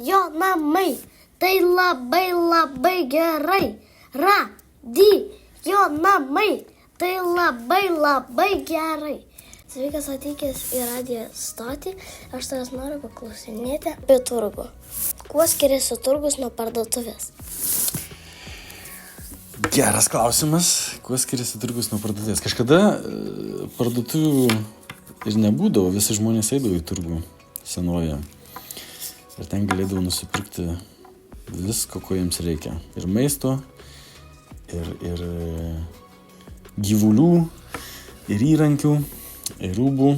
jo namai. Tai labai labai gerai. Radijo namai. Tai labai labai gerai. Sveikas atvykęs į radijo stotį. Aš tavęs noriu paklausinėti apie turgų. Kuo skiriasi turgus nuo parduotuvės? Geras klausimas. Kuo skiriasi turgus nuo parduotuvės? Kažkada parduotuvių ir nebūdavo. Visi žmonės eidavo į turgų senoje. Ir ten galėdavo nusipirkti visko, ko jiems reikia. Ir maisto, ir gyvulių, ir įrankių, ir rūbų.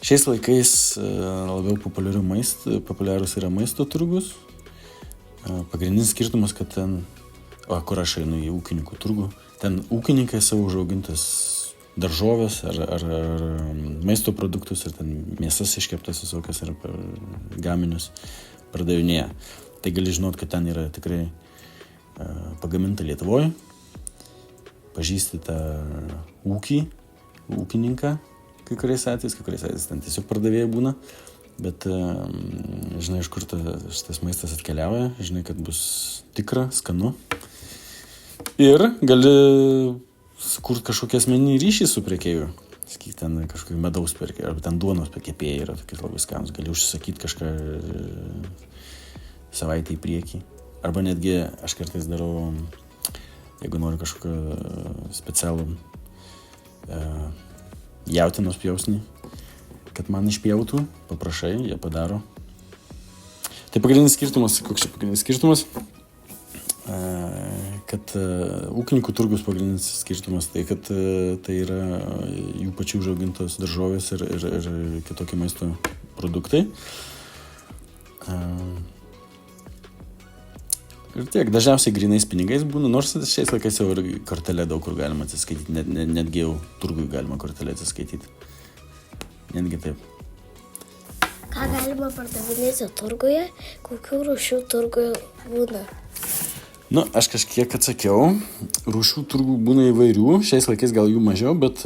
Šiais laikais labiau populiarus yra maisto turgus. Pagrindinis skirtumas, kad ten, kur aš einu į ūkininkų turgų, ten ūkininkai savo užaugintas daržovės ar maisto produktus, ir ten mėsas iškeptas visokias ir gaminius pardavinėja. Tai gali žinot, kad ten yra tikrai pagaminta Lietuvoje. Pažįsti tą ūkininką kai kuriais atvejais ten tiesiog pardavėjai būna, bet žinai, iš kur šitas maistas atkeliauja, žinai, kad bus tikra, skanu. Ir gali sukurti kažkokią asmeninį ryšį su prekeiviu. Sakyk, ten kažkokį medaus perkėjai, arba ten duonos kepėjai yra tokie labai skanus. Gali užsisakyti kažką savaitę į priekį. Arba netgi aš kartais darau, jeigu noriu kažkokio specialų jautienos pjausnį, kad man išpjautų, paprašai, jie padaro. Tai pagrindinis skirtumas, koks čia pagrindinis skirtumas, kad ūkininkų turgus pagrindinis skirtumas, tai kad tai yra jų pačių užaugintos daržovės ir kitokie maisto produktai. Ir tiek, dažniausiai grynais pinigais būna, nors šiais laikais jau ir kortelė daug kur galima atsiskaityti, netgi jau turgui galima kortelė atsiskaityti. Netgi taip. Ką galima pardavinėti turguje? Kokių rūšių turguje būna? Aš kažkiek atsakiau. Rūšių turgų būna įvairių, šiais laikais gal jų mažiau, bet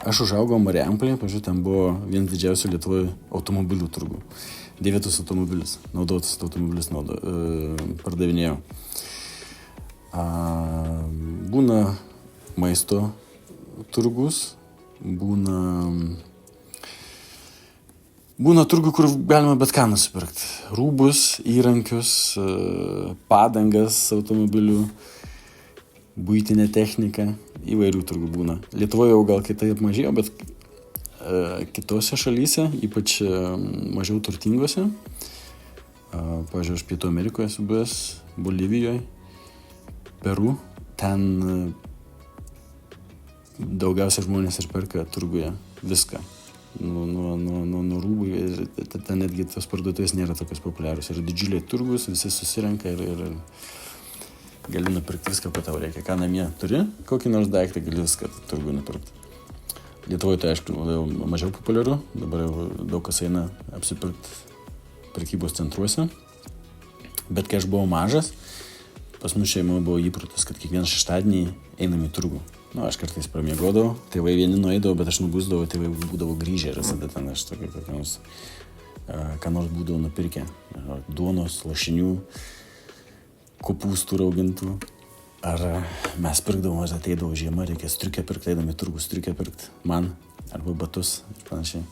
aš užaugau Marijampolėje, pažiūrėjau, ten buvo vienas didžiausių Lietuvoje automobilių turgų. Dėvėtus automobilius, naudotus automobilius pardavinėjau. Būna maisto turgus, būna turgų, kur galima bet ką nusipirkti. Rūbus, įrankius, padangas automobilių, buitinę techniką, įvairių turgų būna. Lietuvoje jau gal kitaip mažėjo, bet kitose šalyse, ypač mažiau turtingose, pavyzdžiui, aš Pietų Amerikoje esu buvęs, Bolivijoje, Peru, ten daugiausia žmonės ir perka turguje viską. Nuo rūbų, ten netgi tos parduotuvės nėra tokios populiarios. Yra didžiuliai turgus, visi susirenka ir gali nupirkti viską, ko tau reikia. Ką namie turi, kokį nors daiktą gali viską turguje nupirkti. Lietuvoje tai aišku mažiau populiaru, dabar jau daug kas eina apsipirkti prekybos centruose. Bet kai aš buvau mažas, pas mus šeimoje buvo įprotis, kad kiekvieną šeštadienį einam į turgų. Aš kartais pramiegodavau, tėvai vieni nueidavo, bet aš nubusdavau, tėvai būdavo grįžę ir visada ten aš tokį ką nors būdavo nupirkę. Duonos, lašinių, kopūstų raugintų. Ar mes pirkdavom, ateidavo žiemą, reikia striukę pirkti, eidami turgų striukę pirkti man, arba batus ir panašiai.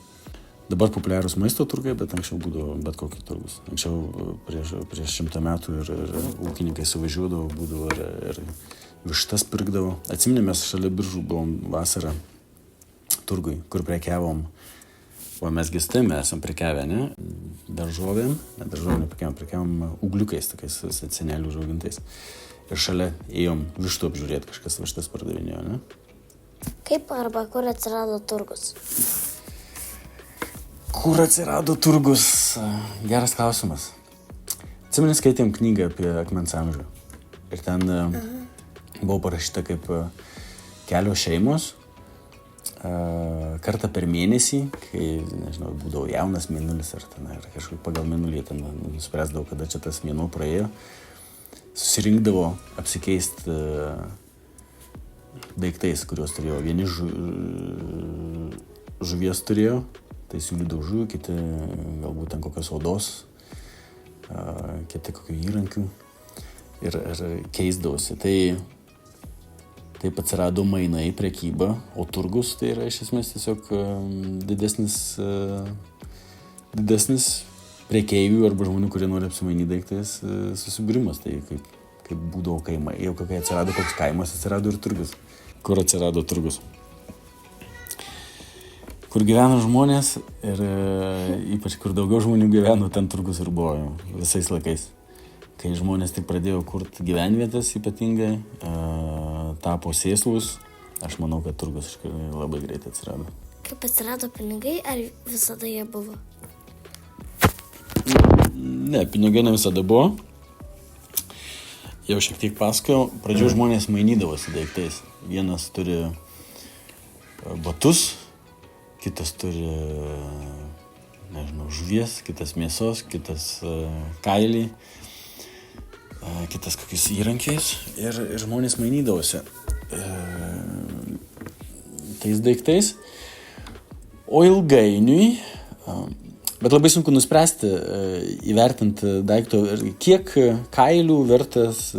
Dabar populiarūs maisto turgai, bet anksčiau būdavo bet kokį turgus. Anksčiau prieš 100 metų ir ūkininkai suvažiuodavo, būdavo ir vištas pirkdavo. Atsimeni, mes šalia Biržų buvom vasarą turgui, kur prekiavom. O mes gistame esam prekiavę, ne? Daržovėm prekiavom ūgliukais, tokiais senelių užaugintais. Ir šalia ėjom vištų apžiūrėti, kažkas vištas pardavinėjo, ne? Kaip arba kur atsirado turgus? Kur atsirado turgus? Geras klausimas. Atsimeni, skaitėm knygą apie akmens amžių. Ir ten buvo parašyta, kaip kelios šeimos kartą per mėnesį, kai, nežinau, būdavo jaunas mėnulis ar kažkaip pagal mėnulį ten nuspręsdavo, kada čia tas mėnuo praėjo. Susirinkdavo apsikeisti daiktais, kuriuos turėjo. Vieni žuvies turėjo, tai siūlių daužų, kiti galbūt ten kokios odos, kiti kokių įrankių ir keisdavosi. Tai taip atsirado mainai, prekyba, o turgus tai yra iš esmės tiesiog didesnis prekeivių arba žmonių, kurie nori apsimainyti daiktais susibūrimas. Tai kaip būdavo kaimai. Jau kai atsirado koks kaimas, atsirado ir turgus. Kur atsirado turgus? Kur gyveno žmonės ir ypač kur daugiau žmonių gyveno, ten turgus ir buvo visais laikais. Kai žmonės tik pradėjo kurti gyvenvietės ypatingai, tapo sėslus, aš manau, kad turgus labai greitai atsirado. Kaip atsirado pinigai, ar visada jie buvo? Ne, pinigai ne visada buvo. Jau šiek tiek pasakojau, pradžioje žmonės mainydavosi daiktais. Vienas turi batus, kitas turi, nežinau, žuvies, kitas mėsos, kitas kailį, kitas kokius įrankiais ir žmonės mainydavosi tais daiktais. O ilgainiui, bet labai sunku nuspręsti, įvertinti daikto, kiek kailių vertas,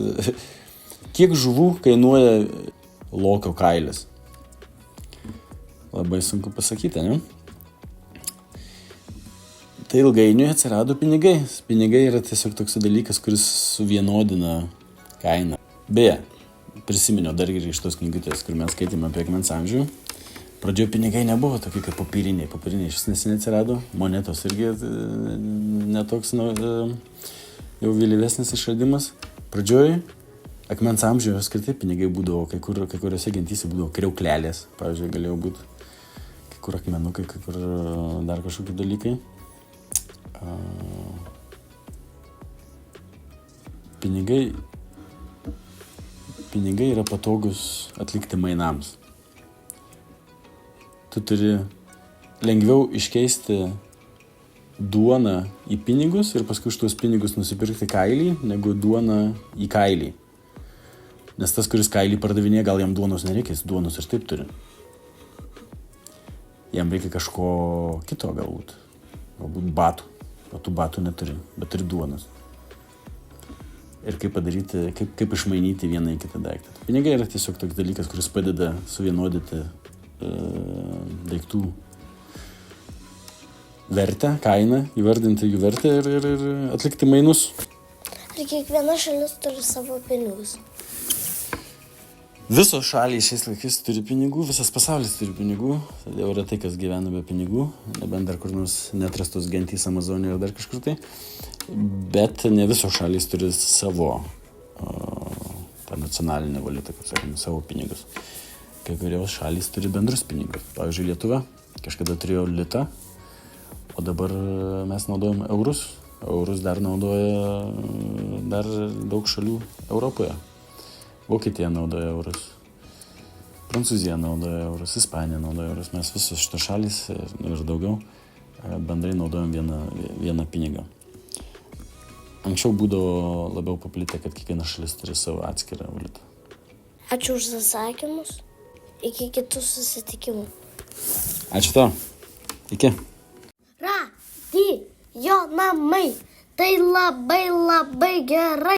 kiek žuvų kainuoja lokio kailis. Labai sunku pasakyti, ne? Tai ilgainiui atsirado pinigai. Pinigai yra tiesiog toks dalykas, kuris suvienodina kainą. Beje, prisiminiau dar ir iš tos knygutės, kur mes skaitėme apie akmens amžių. Pradžioje pinigai nebuvo tokie kaip popieriniai. Popieriniai iš neseniai atsirado. Monetos irgi netoks jau vėlyvesnis išradimas. Pradžioje akmens amžiuje skirtai pinigai būdavo, kai kuriuose gentyse būdavo kriauklelės. Pavyzdžiui, galėjo būti kai kur akmenukai, kai kur dar kažkokie dalykai. Pinigai yra patogus atlikti mainams. Tu turi lengviau iškeisti duoną į pinigus ir paskui už tuos pinigus nusipirkti kailį, negu duoną į kailį. Nes tas, kuris kailį pardavinėja, gal jam duonos nereikės, duonos ir taip turi. Jam reikia kažko kito galbūt batų, o tu batų neturi, bet turi duonos. Ir kaip padaryti, kaip išmainyti vieną į kitą daiktą. Pinigai yra tiesiog toks dalykas, kuris padeda suvienodyti daiktų vertę, kainą, įvardinti jų vertę ir atlikti mainus. Ar kiekviena šalis turi savo pinigus? Visos šalys šiais laikais turi pinigų, visas pasaulis turi pinigų. Jau yra tai, kas gyvena be pinigų, nebent dar kur nors neatrastos gentys Amazonijoje ar dar kažkur tai. Bet ne visos šalys turi savo tą nacionalinę valiutą, kaip sakome, savo pinigus. Kai kurios šalys turi bendrus pinigus. Pavyzdžiui, Lietuva kažkada turėjo litą, o dabar mes naudojam eurus. Eurus dar naudoja daug šalių Europoje. Vokietija naudoja eurus, Prancūzija naudoja eurus, Ispanija naudoja eurus. Mes visos šitos šalys ir daugiau bendrai naudojam vieną pinigą. Anksčiau būdavo labiau paplitę, kad kiekviena šalis turi savo atskirą valiutą. Ačiū už atsakymus. Iki kitų susitikimų. Ačiū tau. Iki. Radijo namai. Tai labai gerai.